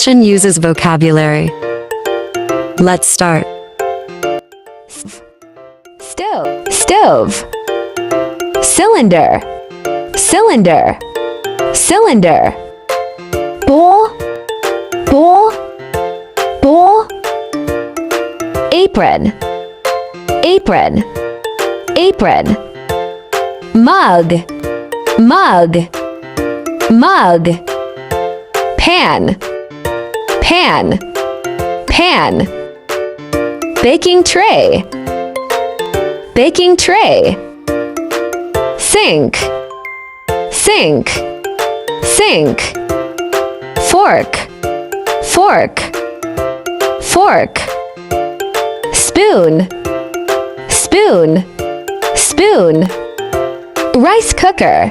section uses vocabulary. Let's start. Stove, stove. Cylinder, cylinder, cylinder. Bowl, bowl, bowl. Apron, apron, apron. Mug, mug, mug. Pan, pan, pan. Baking tray, baking tray. Sink, sink, sink. Fork, fork, fork. Spoon, spoon, spoon. Rice cooker,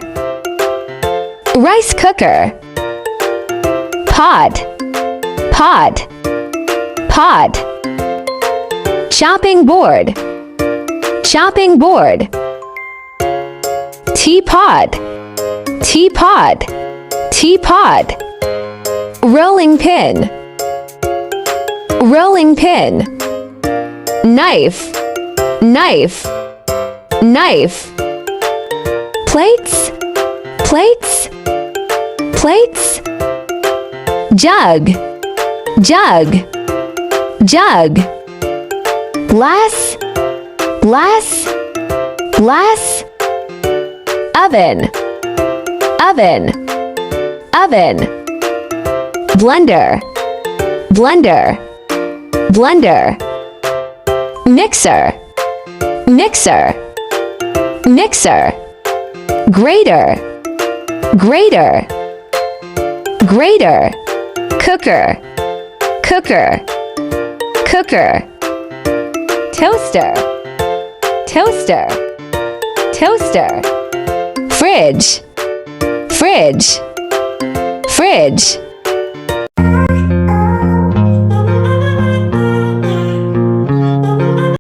rice cooker. Pot, pot, pot. Chopping board, chopping board. Teapot, teapot, teapot. Rolling pin, rolling pin. Knife, knife, knife. Plates, plates, plates. Jug, jug, jug. Glass, glass, glass. Oven, oven, oven. Blender, blender, blender. Mixer, mixer, mixer. Grater, grater, grater. Cooker, cooker, cooker. Toaster, toaster, toaster. Fridge, fridge, fridge.